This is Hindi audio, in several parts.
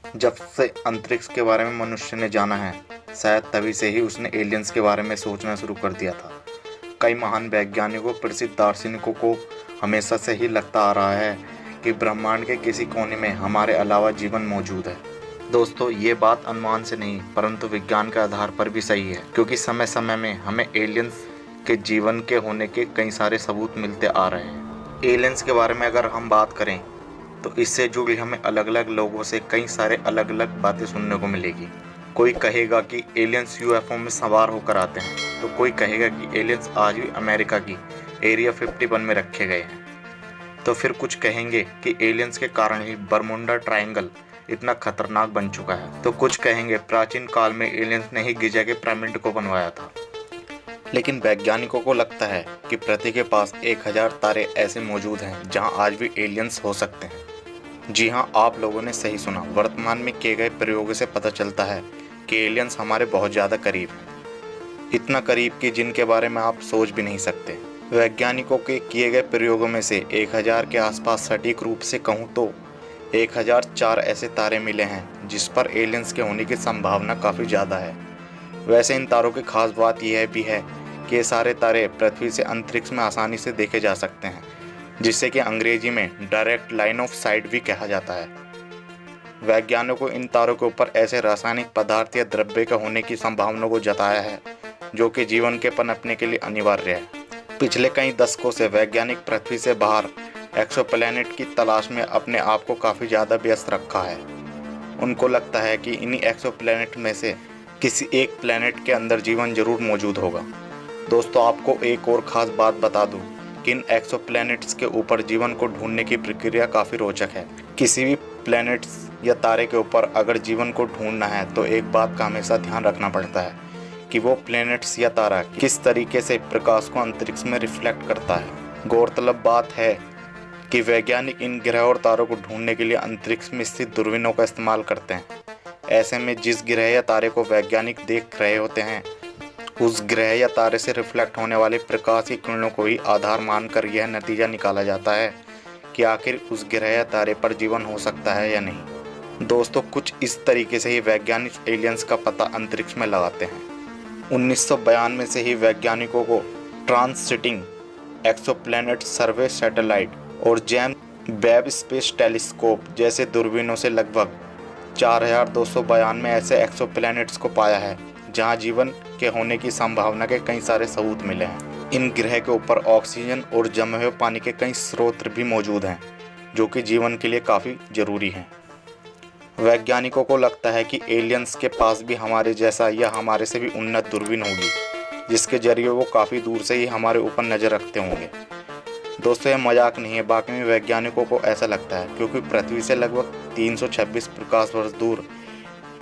जब से अंतरिक्ष के बारे में मनुष्य ने जाना है, शायद तभी से ही उसने एलियंस के बारे में सोचना शुरू कर दिया था। कई महान वैज्ञानिकों, प्रसिद्ध दार्शनिकों को हमेशा से ही लगता आ रहा है कि ब्रह्मांड के किसी कोने में हमारे अलावा जीवन मौजूद है। दोस्तों, ये बात अनुमान से नहीं परंतु विज्ञान के आधार पर भी सही है, क्योंकि समय समय में हमें एलियंस के जीवन के होने के कई सारे सबूत मिलते आ रहे हैं। एलियंस के बारे में अगर हम बात करें तो इससे जुड़ी हमें अलग अलग लोगों से कई सारे अलग अलग बातें सुनने को मिलेगी। कोई कहेगा कि एलियंस यूएफओ में सवार होकर आते हैं, तो कोई कहेगा कि एलियंस आज भी अमेरिका की एरिया 51 में रखे गए हैं, तो फिर कुछ कहेंगे कि एलियंस के कारण ही बरमुंडा ट्रायंगल इतना खतरनाक बन चुका है, तो कुछ कहेंगे प्राचीन काल में एलियंस ने ही गिजा के पिरामिड को बनवाया था। लेकिन वैज्ञानिकों को लगता है कि पृथ्वी के पास 1000 तारे ऐसे मौजूद हैं जहां आज भी एलियंस हो सकते हैं। जी हां, आप लोगों ने सही सुना। वर्तमान में किए गए प्रयोगों से पता चलता है कि एलियंस हमारे बहुत ज़्यादा करीब हैं, इतना करीब कि जिनके बारे में आप सोच भी नहीं सकते। वैज्ञानिकों के किए गए प्रयोगों में से 1000 के आसपास सटीक रूप से कहूँ तो 1004 ऐसे तारे मिले हैं जिस पर एलियंस के होने की संभावना काफ़ी ज़्यादा है। वैसे इन तारों की खास बात यह भी है कि ये सारे तारे पृथ्वी से अंतरिक्ष में आसानी से देखे जा सकते हैं, जिसे कि अंग्रेजी में डायरेक्ट लाइन ऑफ साइट भी कहा जाता है। वैज्ञानिकों को इन तारों के ऊपर ऐसे रासायनिक पदार्थ या द्रव्य का होने की संभावना को जताया है जो कि जीवन के पनपने के लिए अनिवार्य है। पिछले कई दशकों से वैज्ञानिक पृथ्वी से बाहर एक्सोप्लैनेट की तलाश में अपने आप को काफ़ी ज़्यादा व्यस्त रखा है। उनको लगता है कि इन्हीं एक्सोप्लैनेट में से किसी एक प्लैनेट के अंदर जीवन जरूर मौजूद होगा। दोस्तों, आपको एक और ख़ास बात बता दूं कि इन एक्सोप्लैनेट्स के ऊपर जीवन को ढूंढने की प्रक्रिया काफ़ी रोचक है। किसी भी प्लैनेट्स या तारे के ऊपर अगर जीवन को ढूंढना है तो एक बात का हमेशा ध्यान रखना पड़ता है कि वो प्लैनेट्स या तारा किस तरीके से प्रकाश को अंतरिक्ष में रिफ्लेक्ट करता है। गौरतलब बात है कि वैज्ञानिक इन ग्रह और तारों को ढूंढने के लिए अंतरिक्ष में स्थित दूरबीनों का इस्तेमाल करते हैं। ऐसे में जिस ग्रह या तारे को वैज्ञानिक देख रहे होते हैं, उस ग्रह या तारे से रिफ्लेक्ट होने वाले प्रकाश की किरणों को ही आधार मानकर यह नतीजा निकाला जाता है कि आखिर उस ग्रह या तारे पर जीवन हो सकता है या नहीं। दोस्तों, कुछ इस तरीके से ही वैज्ञानिक एलियंस का पता अंतरिक्ष में लगाते हैं। 1992 से ही वैज्ञानिकों को ट्रांसिटिंग एक्सोप्लैनेट सर्वे सैटेलाइट और जेम्स वेब स्पेस टेलीस्कोप जैसे दूरबीनों से लगभग 4292 ऐसे एक्सोप्लैनेट्स को पाया है जहां जीवन के होने की संभावना के कई सारे सबूत मिले हैं। इन ग्रह के ऊपर ऑक्सीजन और जमे हुए पानी के कई स्रोत भी मौजूद हैं जो कि जीवन के लिए काफ़ी ज़रूरी हैं। वैज्ञानिकों को लगता है कि एलियंस के पास भी हमारे जैसा या हमारे से भी उन्नत दूरबीन होगी जिसके जरिए वो काफ़ी दूर से ही हमारे ऊपर नज़र रखते होंगे। दोस्तों, यह मजाक नहीं है, वाकई में वैज्ञानिकों को ऐसा लगता है, क्योंकि पृथ्वी से लगभग 326 प्रकाश वर्ष दूर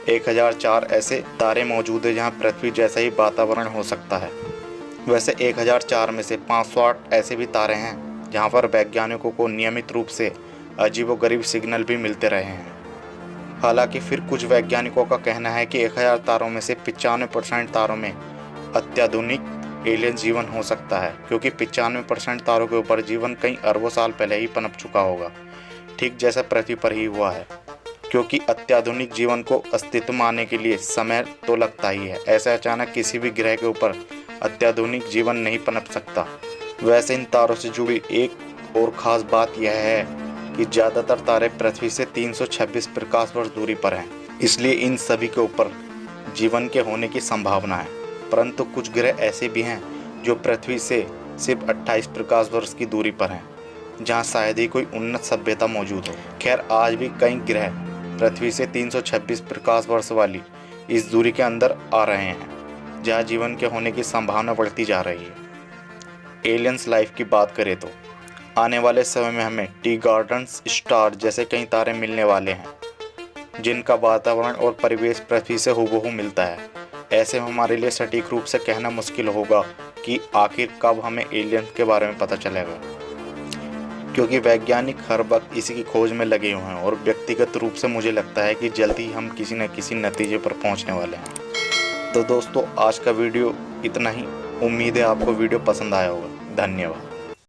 1004 ऐसे तारे मौजूद हैं जहां पृथ्वी जैसा ही वातावरण हो सकता है। वैसे 1004 में से 508 ऐसे भी तारे हैं जहां पर वैज्ञानिकों को नियमित रूप से अजीबोगरीब सिग्नल भी मिलते रहे हैं। हालांकि फिर कुछ वैज्ञानिकों का कहना है कि 1000 तारों में से 95% तारों में अत्याधुनिक एलियन जीवन हो सकता है, क्योंकि 95% तारों के ऊपर जीवन कई अरबों साल पहले ही पनप चुका होगा, ठीक जैसा पृथ्वी पर ही हुआ है। क्योंकि अत्याधुनिक जीवन को अस्तित्व में आने के लिए समय तो लगता ही है, ऐसे अचानक किसी भी ग्रह के ऊपर अत्याधुनिक जीवन नहीं पनप सकता। वैसे इन तारों से जुड़ी एक और ख़ास बात यह है कि ज़्यादातर तारे पृथ्वी से 326 प्रकाश वर्ष दूरी पर हैं, इसलिए इन सभी के ऊपर जीवन के होने की संभावना है। परंतु कुछ ग्रह ऐसे भी हैं जो पृथ्वी से सिर्फ 28 प्रकाश वर्ष की दूरी पर हैं, जहां शायद ही कोई उन्नत सभ्यता मौजूद हो। खैर, आज भी कई ग्रह पृथ्वी से 326 प्रकाश वर्ष वाली इस दूरी के अंदर आ रहे हैं, जहां जीवन के होने की संभावना बढ़ती जा रही है। एलियंस लाइफ की बात करें तो आने वाले समय में हमें टी गार्डन्स स्टार जैसे कई तारे मिलने वाले हैं, जिनका वातावरण और परिवेश पृथ्वी से हूबहू मिलता है। ऐसे में हमारे लिए सटीक रूप से कहना मुश्किल होगा कि आखिर कब हमें एलियंस के बारे में पता चलेगा, क्योंकि वैज्ञानिक हर वक्त इसी की खोज में लगे हुए हैं और व्यक्तिगत रूप से मुझे लगता है कि जल्द ही हम किसी न किसी नतीजे पर पहुंचने वाले हैं। तो दोस्तों, आज का वीडियो इतना ही। उम्मीद है आपको वीडियो पसंद आया होगा। धन्यवाद।